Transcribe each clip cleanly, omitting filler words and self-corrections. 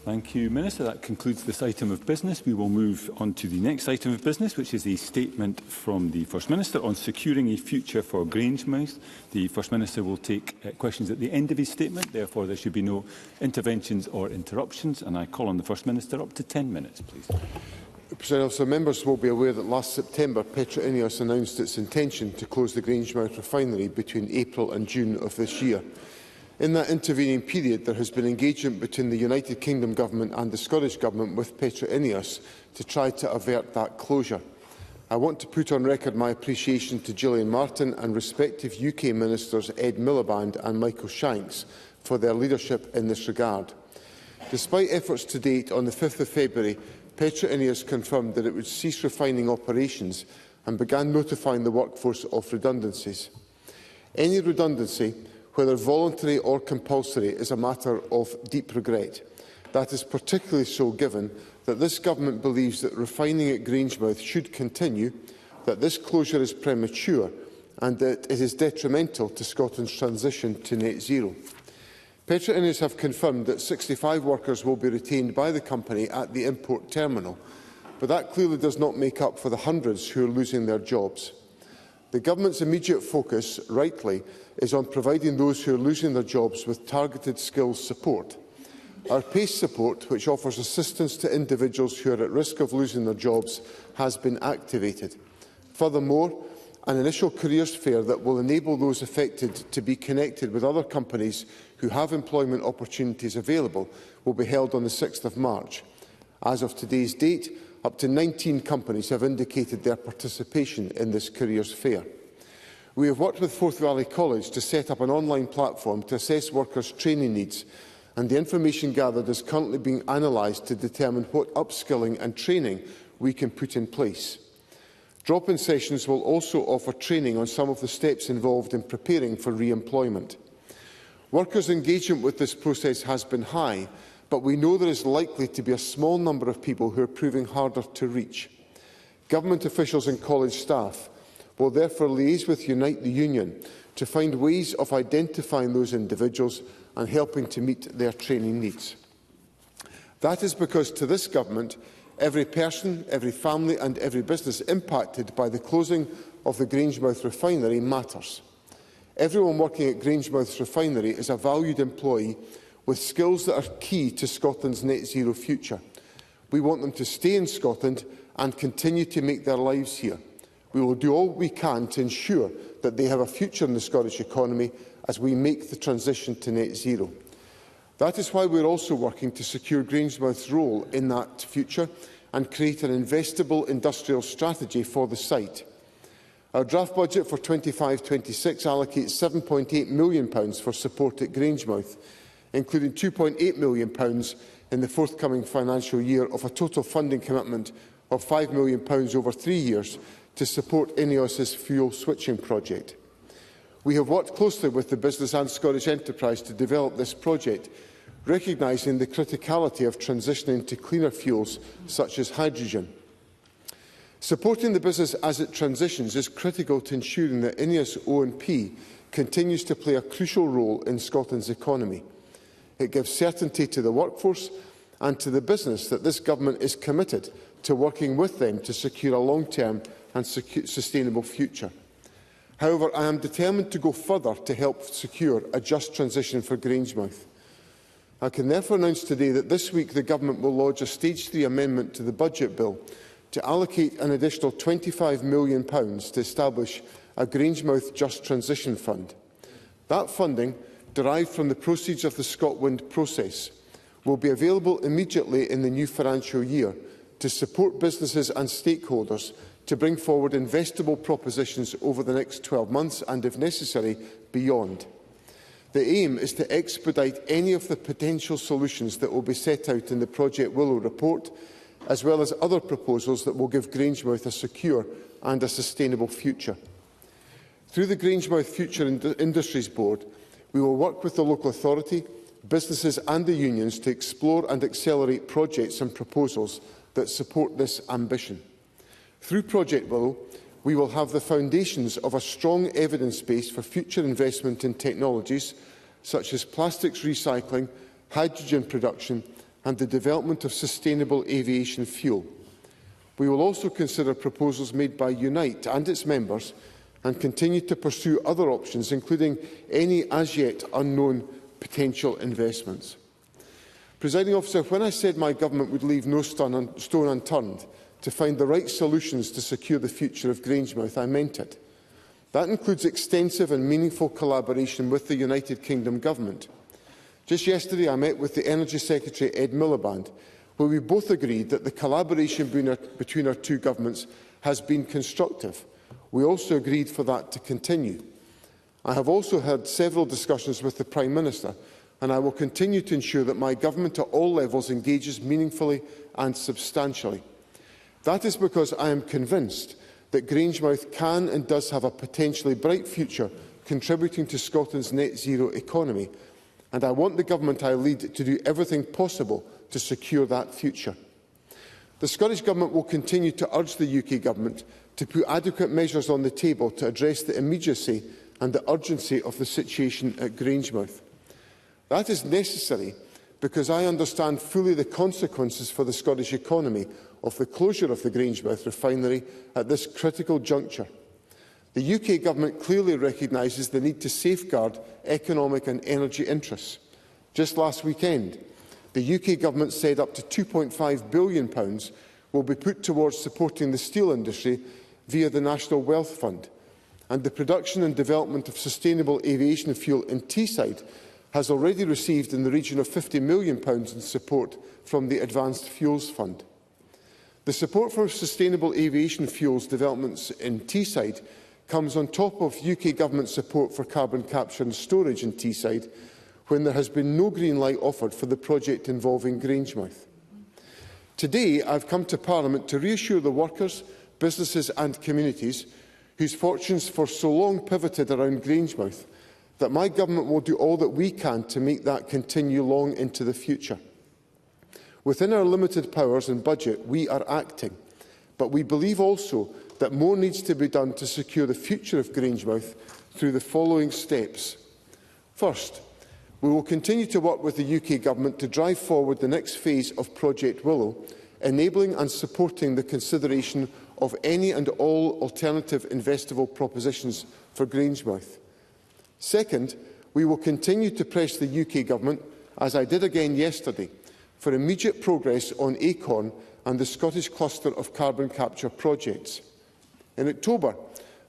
Thank you, Minister. That concludes this item of business. We will move on to the next item of business, which is a statement from the First Minister on securing a future for Grangemouth. The First Minister will take questions at the end of his statement. Therefore, there should be no interventions or interruptions. And I call on the First Minister up to 10 minutes, please. President Officer, members will be aware that last September, Petra Ineos announced its intention to close the Grangemouth refinery between April and June of this year. In that intervening period, there has been engagement between the United Kingdom Government and the Scottish Government with Petra Ineos to try to avert that closure. I want to put on record my appreciation to Gillian Martin and respective UK Ministers Ed Miliband and Michael Shanks for their leadership in this regard. Despite efforts to date, on the 5th of February, Petra Ineos confirmed that it would cease refining operations and began notifying the workforce of redundancies. Any redundancy, whether voluntary or compulsory, is a matter of deep regret. That is particularly so given that this Government believes that refining at Grangemouth should continue, that this closure is premature and that it is detrimental to Scotland's transition to net zero. Petra Ineos have confirmed that 65 workers will be retained by the company at the import terminal, but that clearly does not make up for the hundreds who are losing their jobs. The Government's immediate focus, rightly, is on providing those who are losing their jobs with targeted skills support. Our PACE support, which offers assistance to individuals who are at risk of losing their jobs, has been activated. Furthermore, an initial careers fair that will enable those affected to be connected with other companies who have employment opportunities available will be held on the 6th of March. As of today's date, up to 19 companies have indicated their participation in this careers fair. We have worked with Forth Valley College to set up an online platform to assess workers' training needs, and the information gathered is currently being analysed to determine what upskilling and training we can put in place. Drop-in sessions will also offer training on some of the steps involved in preparing for re-employment. Workers' engagement with this process has been high, but we know there is likely to be a small number of people who are proving harder to reach. Government officials and college staff will therefore liaise with Unite the Union to find ways of identifying those individuals and helping to meet their training needs. That is because to this Government, every person, every family and every business impacted by the closing of the Grangemouth refinery matters. Everyone working at Grangemouth's refinery is a valued employee with skills that are key to Scotland's net zero future. We want them to stay in Scotland and continue to make their lives here. We will do all we can to ensure that they have a future in the Scottish economy as we make the transition to net zero. That is why we are also working to secure Grangemouth's role in that future and create an investable industrial strategy for the site. Our draft budget for 25-26 allocates £7.8 million for support at Grangemouth, including £2.8 million in the forthcoming financial year, of a total funding commitment of £5 million over 3 years to support Ineos's fuel switching project. We have worked closely with the business and Scottish enterprise to develop this project, recognising the criticality of transitioning to cleaner fuels such as hydrogen. Supporting the business as it transitions is critical to ensuring that Ineos O&P continues to play a crucial role in Scotland's economy. It gives certainty to the workforce and to the business that this Government is committed to working with them to secure a long-term and sustainable future. However, I am determined to go further to help secure a just transition for Grangemouth. I can therefore announce today that this week the Government will lodge a Stage 3 amendment to the Budget Bill to allocate an additional £25 million to establish a Grangemouth Just Transition Fund. That funding, derived from the proceeds of the ScotWind process, will be available immediately in the new financial year to support businesses and stakeholders to bring forward investable propositions over the next 12 months and, if necessary, beyond. The aim is to expedite any of the potential solutions that will be set out in the Project Willow report, as well as other proposals that will give Grangemouth a secure and a sustainable future. Through the Grangemouth Future Industries Board, we will work with the local authority, businesses and the unions to explore and accelerate projects and proposals that support this ambition. Through Project Willow, we will have the foundations of a strong evidence base for future investment in technologies such as plastics recycling, hydrogen production and the development of sustainable aviation fuel. We will also consider proposals made by Unite and its members and continue to pursue other options, including any as yet unknown potential investments. Presiding Officer, when I said my government would leave no stone unturned to find the right solutions to secure the future of Grangemouth, I meant it. That includes extensive and meaningful collaboration with the United Kingdom Government. Just yesterday, I met with the Energy Secretary, Ed Miliband, where we both agreed that the collaboration between our two governments has been constructive. We also agreed for that to continue. I have also had several discussions with the Prime Minister, and I will continue to ensure that my government at all levels engages meaningfully and substantially. That is because I am convinced that Grangemouth can and does have a potentially bright future contributing to Scotland's net zero economy, and I want the government I lead to do everything possible to secure that future. The Scottish Government will continue to urge the UK Government to put adequate measures on the table to address the immediacy and the urgency of the situation at Grangemouth. That is necessary because I understand fully the consequences for the Scottish economy of the closure of the Grangemouth refinery at this critical juncture. The UK Government clearly recognises the need to safeguard economic and energy interests. Just last weekend, the UK Government said up to £2.5 billion will be put towards supporting the steel industry via the National Wealth Fund, and the production and development of sustainable aviation fuel in Teesside has already received in the region of £50 million in support from the Advanced Fuels Fund. The support for sustainable aviation fuels developments in Teesside comes on top of UK Government support for carbon capture and storage in Teesside, when there has been no green light offered for the project involving Grangemouth. Today, I have come to Parliament to reassure the workers, businesses and communities whose fortunes for so long pivoted around Grangemouth that my government will do all that we can to make that continue long into the future. Within our limited powers and budget, we are acting, but we believe also that more needs to be done to secure the future of Grangemouth through the following steps. First, we will continue to work with the UK Government to drive forward the next phase of Project Willow, enabling and supporting the consideration of any and all alternative investable propositions for Grangemouth. Second, we will continue to press the UK Government, as I did again yesterday, for immediate progress on Acorn and the Scottish cluster of carbon capture projects. In October,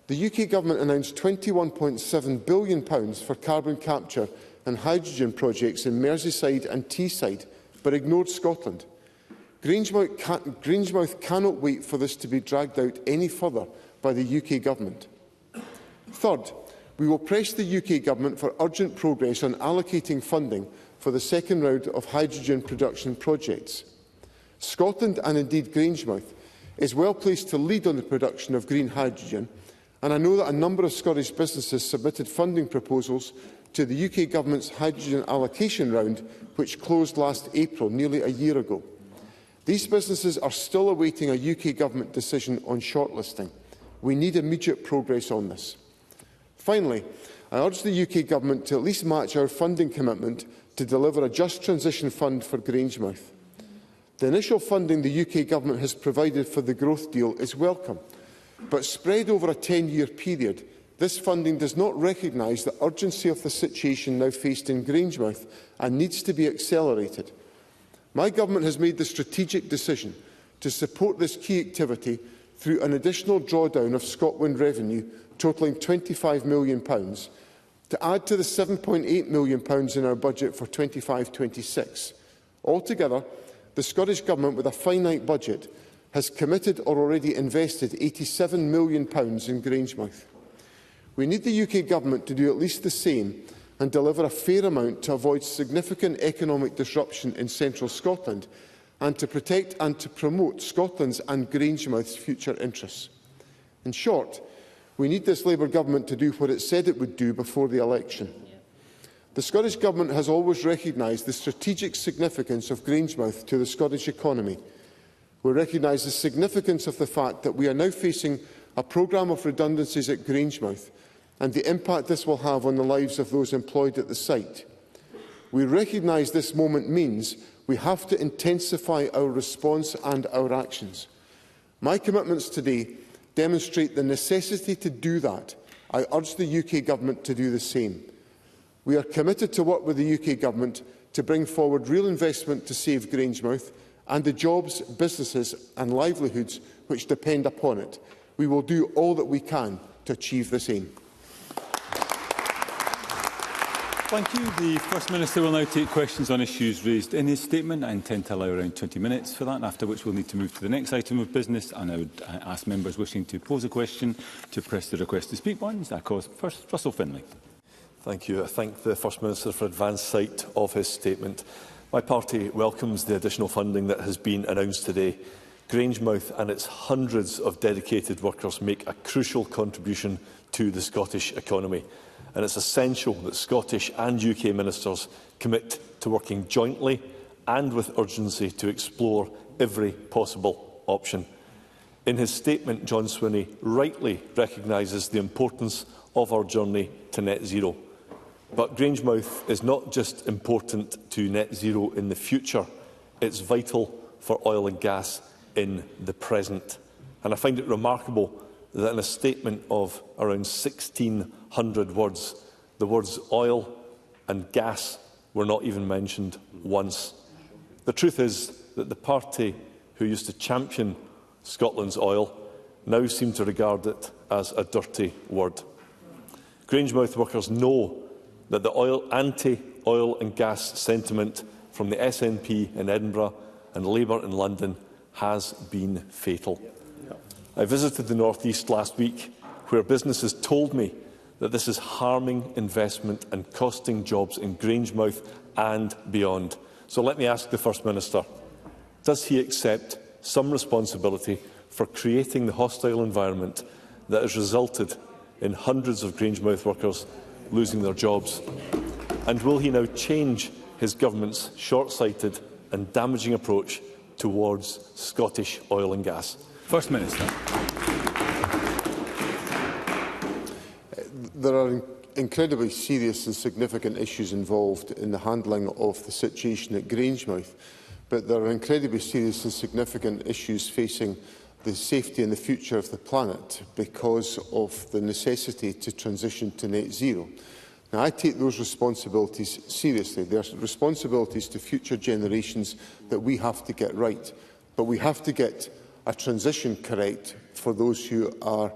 the UK Government announced £21.7 billion for carbon capture and hydrogen projects in Merseyside and Teesside, but ignored Scotland. Grangemouth cannot wait for this to be dragged out any further by the UK Government. Third, we will press the UK Government for urgent progress on allocating funding for the second round of hydrogen production projects. Scotland, and indeed Grangemouth, is well placed to lead on the production of green hydrogen, and I know that a number of Scottish businesses submitted funding proposals to the UK Government's hydrogen allocation round, which closed last April, nearly a year ago. These businesses are still awaiting a UK Government decision on shortlisting. We need immediate progress on this. Finally, I urge the UK Government to at least match our funding commitment to deliver a just transition fund for Grangemouth. The initial funding the UK Government has provided for the growth deal is welcome, but spread over a 10-year period, this funding does not recognise the urgency of the situation now faced in Grangemouth and needs to be accelerated. My government has made the strategic decision to support this key activity through an additional drawdown of ScotWind revenue totalling £25 million, to add to the £7.8 million in our budget for 25-26. Altogether, the Scottish Government, with a finite budget, has committed or already invested £87 million in Grangemouth. We need the UK Government to do at least the same and deliver a fair amount to avoid significant economic disruption in central Scotland and to protect and to promote Scotland's and Grangemouth's future interests. In short, we need this Labour Government to do what it said it would do before the election. The Scottish Government has always recognised the strategic significance of Grangemouth to the Scottish economy. We recognise the significance of the fact that we are now facing a programme of redundancies at Grangemouth and the impact this will have on the lives of those employed at the site. We recognise this moment means We have to intensify our response and our actions. My commitments today demonstrate the necessity to do that. I urge the UK Government to do the same. We are committed to work with the UK Government to bring forward real investment to save Grangemouth and the jobs, businesses and livelihoods which depend upon it. We will do all that we can to achieve this aim. Thank you. The First Minister will now take questions on issues raised in his statement. I intend to allow around 20 minutes for that, after which we'll need to move to the next item of business, and I would ask members wishing to pose a question to press the request to speak buttons. I call first Russell Finlay. Thank you. I thank the First Minister for advance sight of his statement. My party welcomes the additional funding that has been announced today. Grangemouth and its hundreds of dedicated workers make a crucial contribution to the Scottish economy, and it's essential that Scottish and UK ministers commit to working jointly and with urgency to explore every possible option. In his statement, John Swinney rightly recognises the importance of our journey to net zero. But Grangemouth is not just important to net zero in the future, it's vital for oil and gas in the present. And I find it remarkable that in a statement of around 1,600 words, the words oil and gas were not even mentioned once. The truth is that the party who used to champion Scotland's oil now seem to regard it as a dirty word. Grangemouth workers know that the anti-oil and gas sentiment from the SNP in Edinburgh and Labour in London has been fatal. I visited the North East last week, where businesses told me that this is harming investment and costing jobs in Grangemouth and beyond. So let me ask the First Minister, does he accept some responsibility for creating the hostile environment that has resulted in hundreds of Grangemouth workers losing their jobs? And will he now change his government's short-sighted and damaging approach towards Scottish oil and gas? First Minister. There are incredibly serious and significant issues involved in the handling of the situation at Grangemouth, but there are incredibly serious and significant issues facing the safety and the future of the planet because of the necessity to transition to net zero. Now, I take those responsibilities seriously. They are responsibilities to future generations that we have to get right. But we have to get a transition correct for those who are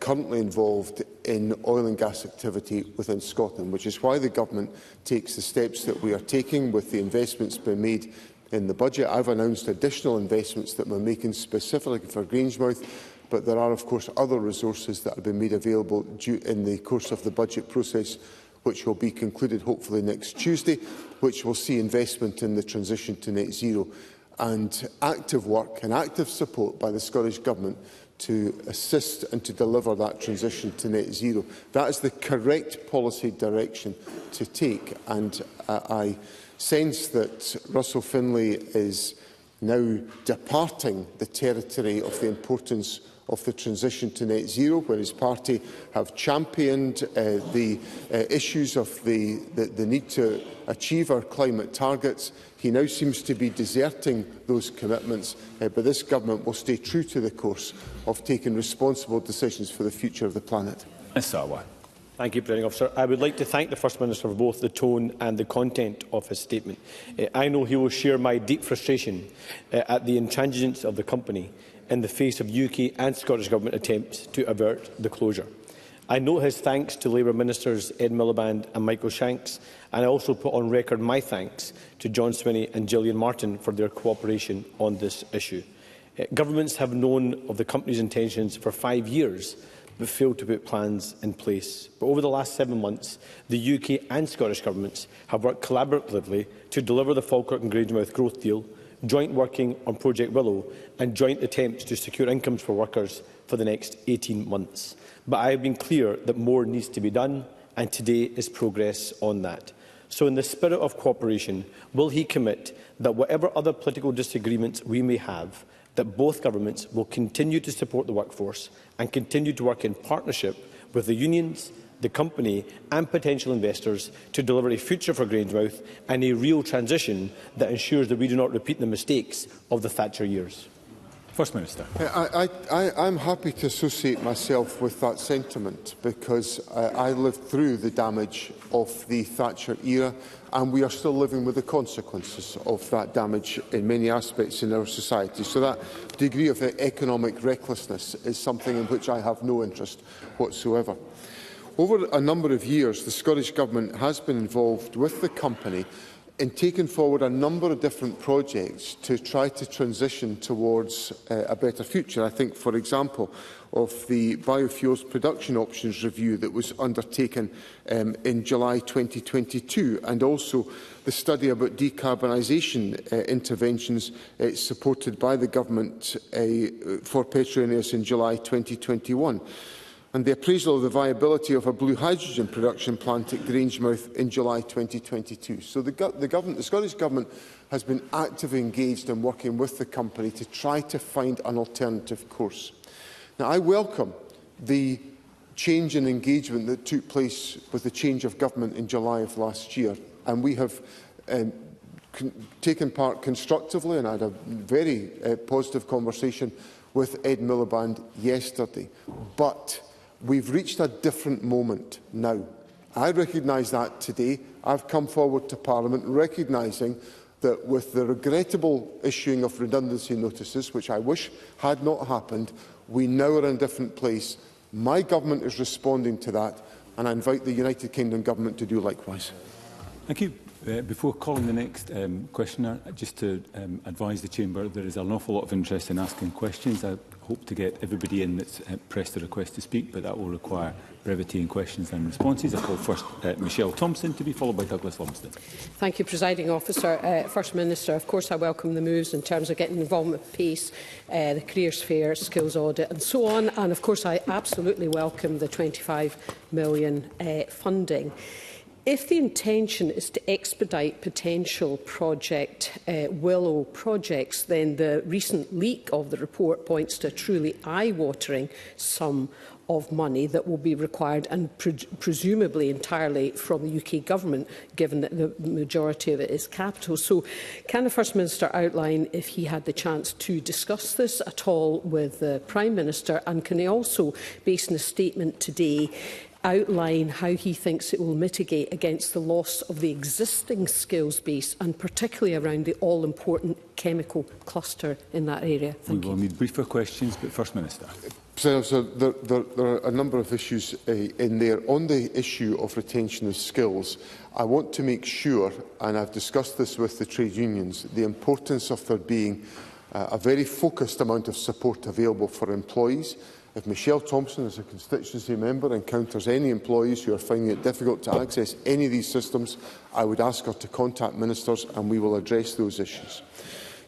currently involved in oil and gas activity within Scotland, which is why the Government takes the steps that we are taking with the investments being made in the budget. I've announced additional investments that we're making specifically for Grangemouth, but there are, of course, other resources that have been made available in the course of the budget process, which will be concluded hopefully next Tuesday, which will see investment in the transition to net zero and active work and active support by the Scottish Government to assist and to deliver that transition to net zero. That is the correct policy direction to take, and I sense that Russell Finlay is now departing the territory of the importance of the transition to net zero, where his party have championed the issues of the need to achieve our climate targets. He now seems to be deserting those commitments, but this Government will stay true to the course of taking responsible decisions for the future of the planet. Sarwar. Thank you, Presiding Officer. I would like to thank the First Minister for both the tone and the content of his statement. I know he will share my deep frustration at the intransigence of the company in the face of UK and Scottish Government attempts to avert the closure. I note his thanks to Labour Ministers Ed Miliband and Michael Shanks, and I also put on record my thanks to John Swinney and Gillian Martin for their cooperation on this issue. Governments have known of the company's intentions for 5 years, but failed to put plans in place. But over the last 7 months, the UK and Scottish Governments have worked collaboratively to deliver the Falkirk and Grangemouth growth deal, joint working on Project Willow and joint attempts to secure incomes for workers for the next 18 months. But I have been clear that more needs to be done, and today is progress on that. So in the spirit of cooperation, will he commit that whatever other political disagreements we may have, that both governments will continue to support the workforce and continue to work in partnership with the unions the company and potential investors to deliver a future for Grangemouth and a real transition that ensures that we do not repeat the mistakes of the Thatcher years? First Minister. I'm happy to associate myself with that sentiment because I lived through the damage of the Thatcher era and we are still living with the consequences of that damage in many aspects in our society. So that degree of economic recklessness is something in which I have no interest whatsoever. Over a number of years, the Scottish Government has been involved with the company in taking forward a number of different projects to try to transition towards a better future. I think, for example, of the biofuels production options review that was undertaken in July 2022, and also the study about decarbonisation interventions supported by the Government for Petronas in July 2021. And the appraisal of the viability of a blue hydrogen production plant at Grangemouth in July 2022. So the Scottish Government has been actively engaged in working with the company to try to find an alternative course. Now, I welcome the change in engagement that took place with the change of government in July of last year, and we have taken part constructively, and I had a very positive conversation with Ed Miliband yesterday. But we've reached a different moment now. I recognise that today. I've come forward to Parliament recognising that with the regrettable issuing of redundancy notices, which I wish had not happened, we now are in a different place. My government is responding to that, and I invite the United Kingdom Government to do likewise. Thank you. Before calling the next questioner, just to advise the Chamber, there is an awful lot of interest in asking questions. I hope to get everybody in that's pressed a request to speak, but that will require brevity in questions and responses. I call first Michelle Thompson, to be followed by Douglas Lumsden. Thank you, Presiding Officer. First Minister, of course I welcome the moves in terms of getting involvement with PACE, the Careers Fair, skills audit and so on. And of course I absolutely welcome the £25 million funding. If the intention is to expedite potential project Willow projects, then the recent leak of the report points to a truly eye-watering sum of money that will be required, and presumably entirely from the UK Government, given that the majority of it is capital. So can the First Minister outline if he had the chance to discuss this at all with the Prime Minister, and can he also, based on a statement today, outline how he thinks it will mitigate against the loss of the existing skills base, and particularly around the all-important chemical cluster in that area? Thank you. We will need briefer questions, but First Minister. So there are a number of issues in there. On the issue of retention of skills, I want to make sure, and I've discussed this with the trade unions, the importance of there being a very focused amount of support available for employees. If Michelle Thompson, as a constituency member, encounters any employees who are finding it difficult to access any of these systems, I would ask her to contact ministers and we will address those issues.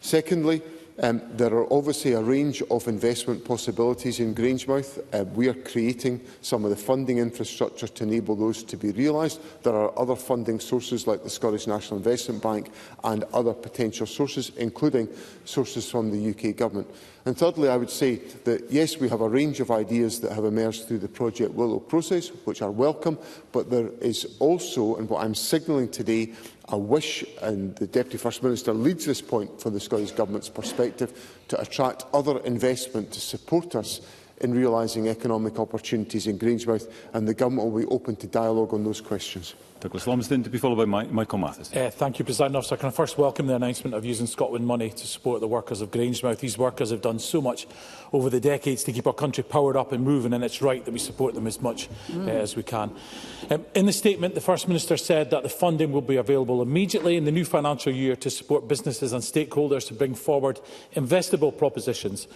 Secondly, there are obviously a range of investment possibilities in Grangemouth. We are creating some of the funding infrastructure to enable those to be realised. There are other funding sources like the Scottish National Investment Bank and other potential sources, including sources from the UK Government. And thirdly, I would say that yes, we have a range of ideas that have emerged through the Project Willow process, which are welcome, but there is also, and what I'm signalling today, a wish, and the Deputy First Minister leads this point from the Scottish Government's perspective, to attract other investment to support us in realising economic opportunities in Grangemouth, and the Government will be open to dialogue on those questions. Douglas Lumsden, to be followed by Michael Matheson. Thank you, President Officer. Can I first welcome the announcement of using ScotWind money to support the workers of Grangemouth. These workers have done so much over the decades to keep our country powered up and moving, and it's right that we support them as much as we can. In the statement, the First Minister said that the funding will be available immediately in the new financial year to support businesses and stakeholders to bring forward investable propositions.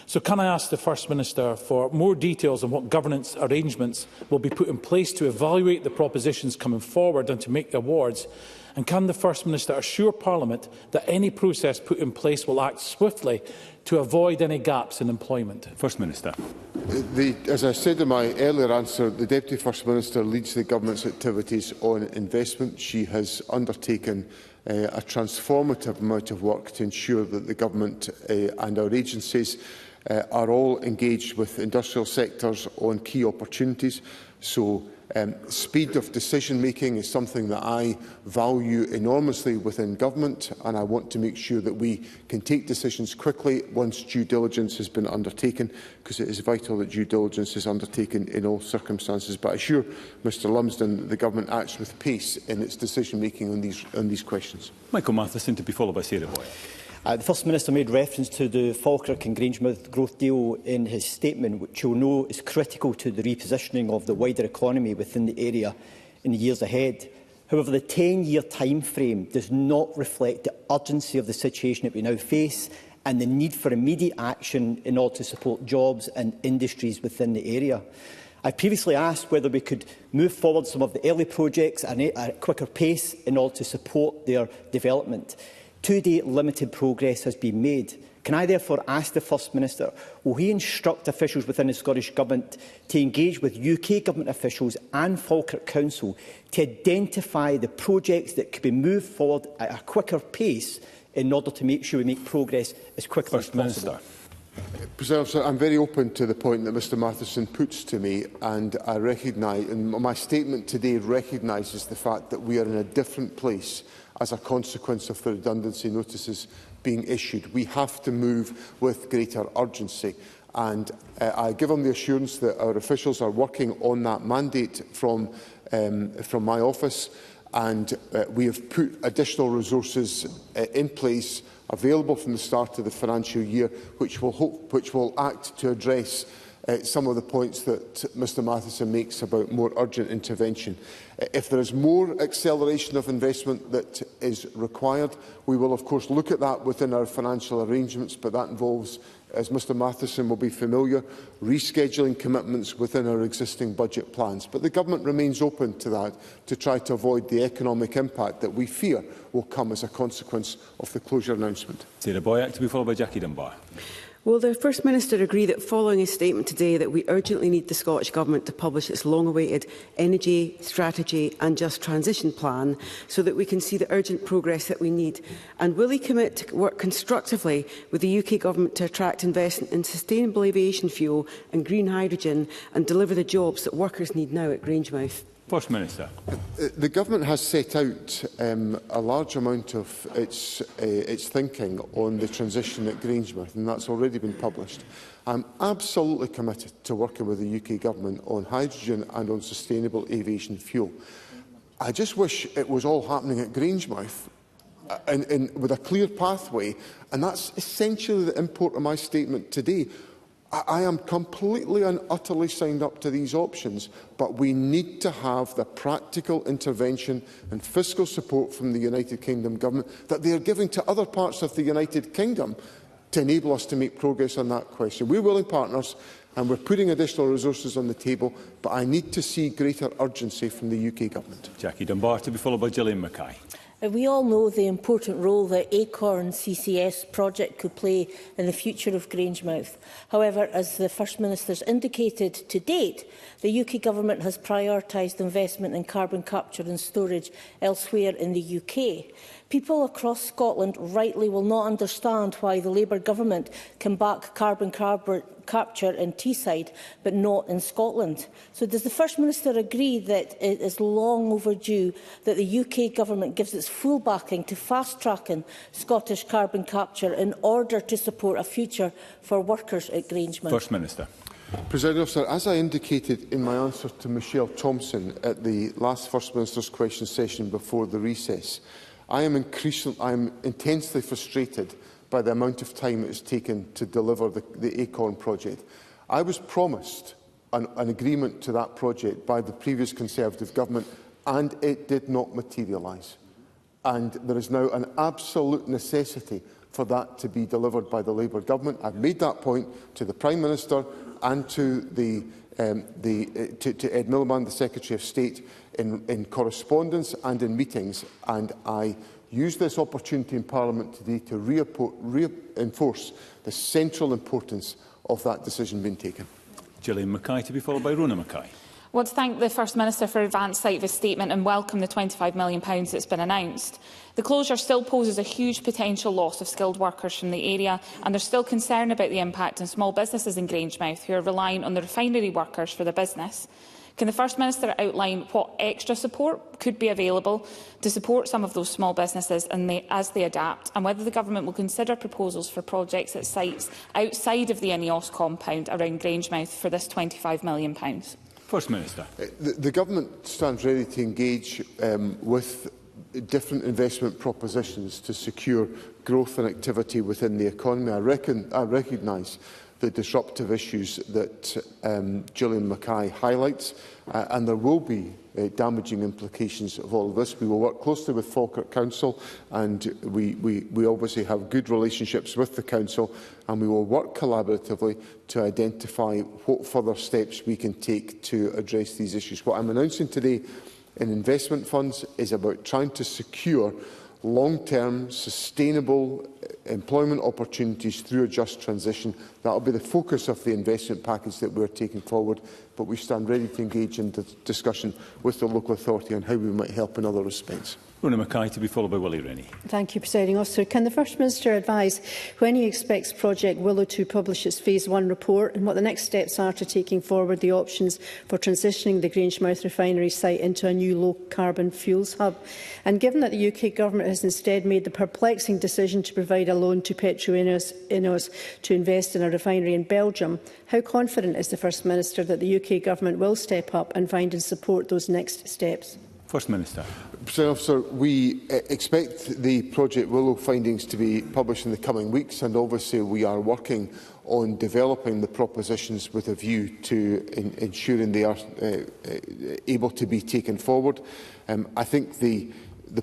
So can I ask the First Minister for more details on what governance arrangements will be put in place to evaluate the propositions coming forward and to make the awards? And can the First Minister assure Parliament that any process put in place will act swiftly to avoid any gaps in employment? First Minister. As I said in my earlier answer, the Deputy First Minister leads the Government's activities on investment. She has undertaken a transformative amount of work to ensure that the Government and our agencies are all engaged with industrial sectors on key opportunities. So Speed of decision-making is something that I value enormously within government, and I want to make sure that we can take decisions quickly once due diligence has been undertaken, because it is vital that due diligence is undertaken in all circumstances. But I assure Mr Lumsden that the government acts with pace in its decision-making on these questions. Michael Matheson, to be followed by Sarah Boyle. The First Minister made reference to the Falkirk and Grangemouth growth deal in his statement, which you'll know is critical to the repositioning of the wider economy within the area in the years ahead. However, the 10-year time frame does not reflect the urgency of the situation that we now face and the need for immediate action in order to support jobs and industries within the area. I previously asked whether we could move forward some of the early projects at a quicker pace in order to support their development. To date, limited progress has been made. Can I therefore ask the First Minister, will he instruct officials within the Scottish Government to engage with UK Government officials and Falkirk Council to identify the projects that could be moved forward at a quicker pace in order to make sure we make progress as quickly as possible? President Officer, I'm very open to the point that Mr Matheson puts to me, and I recognise, and my statement today recognises the fact that we are in a different place as a consequence of the redundancy notices being issued. We have to move with greater urgency, and I give him the assurance that our officials are working on that mandate from my office, and we have put additional resources in place available from the start of the financial year, which will act to address some of the points that Mr Matheson makes about more urgent intervention. If there is more acceleration of investment that is required, we will of course look at that within our financial arrangements, but that involves, as Mr Matheson will be familiar, rescheduling commitments within our existing budget plans. But the Government remains open to that, to try to avoid the economic impact that we fear will come as a consequence of the closure announcement. Sarah Boyack, to be followed by Jackie Dunbar. Will the First Minister agree that following his statement today that we urgently need the Scottish Government to publish its long-awaited energy strategy and just transition plan so that we can see the urgent progress that we need? And will he commit to work constructively with the UK Government to attract investment in sustainable aviation fuel and green hydrogen and deliver the jobs that workers need now at Grangemouth? First Minister. The Government has set out a large amount of its thinking on the transition at Grangemouth, and that's already been published. I'm absolutely committed to working with the UK Government on hydrogen and on sustainable aviation fuel. I just wish it was all happening at Grangemouth with a clear pathway, and that's essentially the import of my statement today. I am completely and utterly signed up to these options, but we need to have the practical intervention and fiscal support from the United Kingdom Government that they are giving to other parts of the United Kingdom to enable us to make progress on that question. We're willing partners and we're putting additional resources on the table, but I need to see greater urgency from the UK Government. Jackie Dunbar, to be followed by Gillian Mackay. We all know the important role the Acorn CCS project could play in the future of Grangemouth. However, as the First Minister has indicated, to date, the UK Government has prioritised investment in carbon capture and storage elsewhere in the UK. People across Scotland rightly will not understand why the Labour Government can back carbon capture in Teesside but not in Scotland. So does the First Minister agree that it is long overdue that the UK Government gives its full backing to fast-tracking Scottish carbon capture in order to support a future for workers at Grangemouth? First Minister. President Officer, as I indicated in my answer to Michelle Thompson at the last First Minister's question session before the recess, I am intensely frustrated by the amount of time it has taken to deliver the Acorn project. I was promised an agreement to that project by the previous Conservative Government, and it did not materialise. And there is now an absolute necessity for that to be delivered by the Labour Government. I've made that point to the Prime Minister and to Ed Miliband, the Secretary of State, in correspondence and in meetings, and I use this opportunity in Parliament today to reinforce the central importance of that decision being taken. Gillian Mackay, to be followed by Rona Mackay. I want to thank the First Minister for advance sight of his statement and welcome the £25 million that's been announced. The closure still poses a huge potential loss of skilled workers from the area, and there's still concern about the impact on small businesses in Grangemouth who are relying on the refinery workers for their business. Can the First Minister outline what extra support could be available to support some of those small businesses as they adapt, and whether the Government will consider proposals for projects at sites outside of the INEOS compound around Grangemouth for this £25 million? First Minister. The Government stands ready to engage with different investment propositions to secure growth and activity within the economy. I recognise the disruptive issues that Gillian Mackay highlights, and there will be damaging implications of all of this. We will work closely with Falkirk Council, and we obviously have good relationships with the Council, and we will work collaboratively to identify what further steps we can take to address these issues. What I'm announcing today in investment funds is about trying to secure long-term, sustainable employment opportunities through a just transition. That will be the focus of the investment package that we are taking forward, but we stand ready to engage in the discussion with the local authority on how we might help in other respects. Rona Mackay, to be followed by Willie Rennie. Thank you, Presiding Officer. Can the First Minister advise when he expects Project Willow to publish its Phase 1 report, and what the next steps are to taking forward the options for transitioning the Grangemouth refinery site into a new low-carbon fuels hub? And given that the UK Government has instead made the perplexing decision to provide a loan to PetroInnos to invest in a refinery in Belgium, how confident is the First Minister that the UK Government will step up and find and support those next steps? First Minister. President Officer, we expect the Project Willow findings to be published in the coming weeks, and obviously we are working on developing the propositions with a view to ensuring they are able to be taken forward. I think the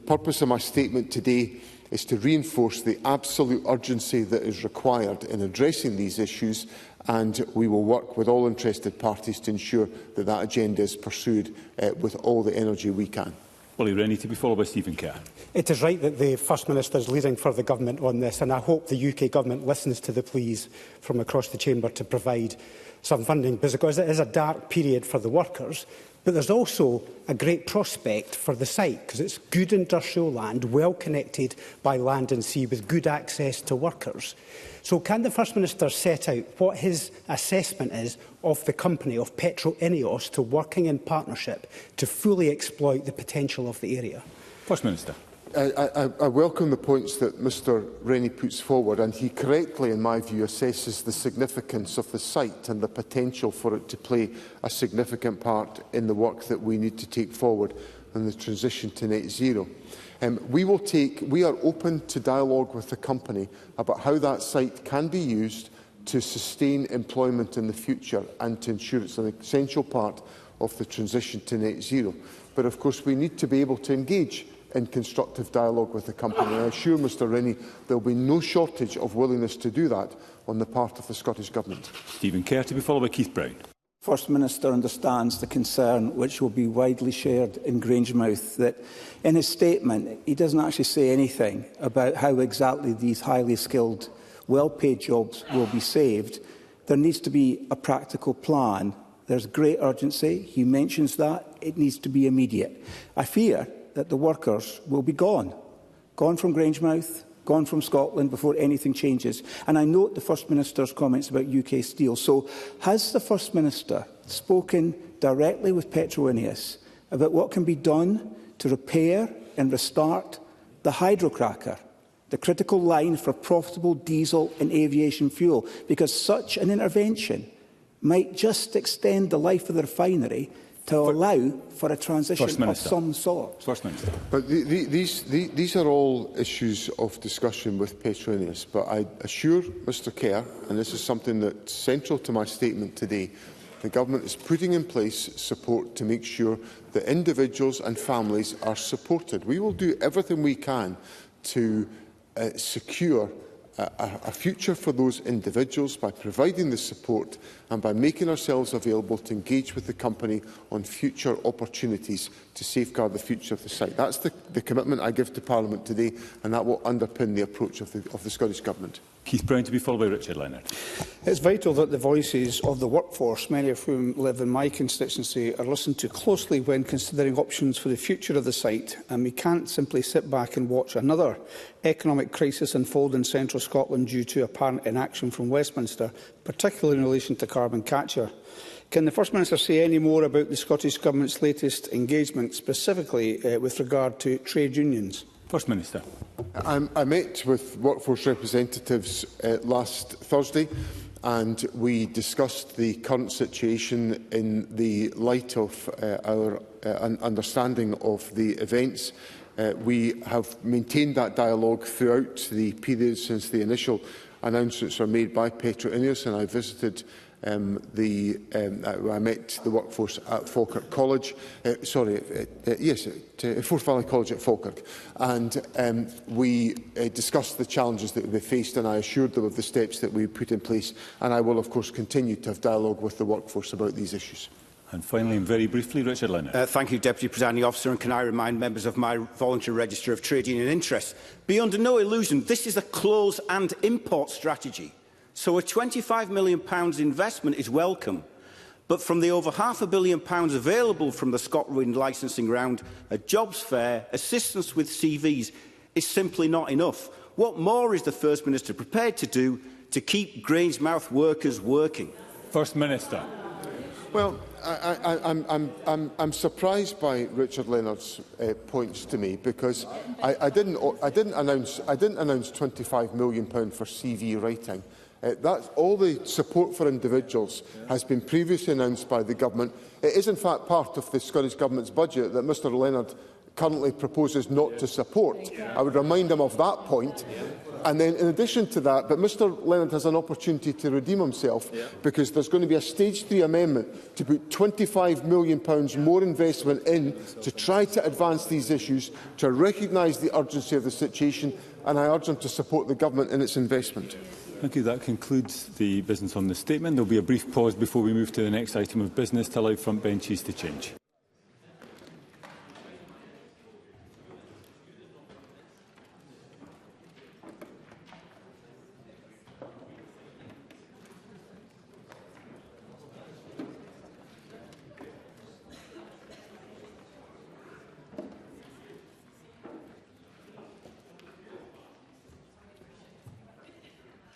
purpose of my statement today is to reinforce the absolute urgency that is required in addressing these issues, and we will work with all interested parties to ensure that that agenda is pursued with all the energy we can. Willie Rennie, to be followed by Stephen Kerr. It is right that the First Minister is leading for the Government on this, and I hope the UK Government listens to the pleas from across the Chamber to provide some funding, because it is a dark period for the workers. But there's also a great prospect for the site, because it's good industrial land, well connected by land and sea, with good access to workers. So can the First Minister set out what his assessment is of the company, of PetroInnos, to working in partnership to fully exploit the potential of the area? First Minister. I welcome the points that Mr Rennie puts forward, and he correctly, in my view, assesses the significance of the site and the potential for it to play a significant part in the work that we need to take forward in the transition to net zero. We are open to dialogue with the company about how that site can be used to sustain employment in the future and to ensure it's an essential part of the transition to net zero. But of course we need to be able to engage in constructive dialogue with the company. I assure Mr Rennie there will be no shortage of willingness to do that on the part of the Scottish Government. Stephen Kerr, to be followed by Keith Brown. First Minister understands the concern, which will be widely shared in Grangemouth, that in his statement he doesn't actually say anything about how exactly these highly skilled, well-paid jobs will be saved. There needs to be a practical plan. There's great urgency. He mentions that. It needs to be immediate. I fear that the workers will be gone from Grangemouth, gone from Scotland before anything changes. And I note the First Minister's comments about UK Steel. So has the First Minister spoken directly with PetroInnos about what can be done to repair and restart the hydrocracker, the critical line for profitable diesel and aviation fuel? Because such an intervention might just extend the life of the refinery to allow for a transition of some sort. First Minister. But these are all issues of discussion with PetroInnos. But I assure Mr Kerr, and this is something that's central to my statement today, the Government is putting in place support to make sure that individuals and families are supported. We will do everything we can to secure a future for those individuals by providing the support and by making ourselves available to engage with the company on future opportunities to safeguard the future of the site. That's the commitment I give to Parliament today, and that will underpin the approach of the Scottish Government. Keith Brown, to be followed by Richard Leonard. It's vital that the voices of the workforce, many of whom live in my constituency, are listened to closely when considering options for the future of the site, and we can't simply sit back and watch another economic crisis unfold in central Scotland due to apparent inaction from Westminster, particularly in relation to carbon capture. Can the First Minister say any more about the Scottish Government's latest engagement, specifically with regard to trade unions? First Minister. I met with workforce representatives last Thursday, and we discussed the current situation in the light of our understanding of the events. We have maintained that dialogue throughout the period since the initial announcements were made by Petra Ineos, and I visited I met the workforce at Falkirk College, Forth Valley College at Falkirk, and we discussed the challenges that they faced, and I assured them of the steps that we put in place, and I will of course continue to have dialogue with the workforce about these issues. And finally, and very briefly, Richard Leonard. Thank you, Deputy Presiding Officer, and can I remind members of my voluntary register of trade union interests? Be under no illusion, this is a close and import strategy. So a £25 million investment is welcome, but from the over £500 million available from the ScotWind licensing round, a jobs fair, assistance with CVs is simply not enough. What more is the First Minister prepared to do to keep Grangemouth workers working? First Minister. Well, I'm surprised by Richard Leonard's points to me, because I didn't announce £25 million for CV writing. That's all the support for individuals has been previously announced by the Government. It is in fact part of the Scottish Government's budget that Mr Leonard currently proposes not to support. I would remind him of that point. And then, in addition to that, but Mr Leonard has an opportunity to redeem himself, because there's going to be a Stage 3 amendment to put £25 million more investment in to try to advance these issues, to recognise the urgency of the situation, and I urge him to support the Government in its investment. Thank you. That concludes the business on this statement. There will be a brief pause before we move to the next item of business to allow front benches to change.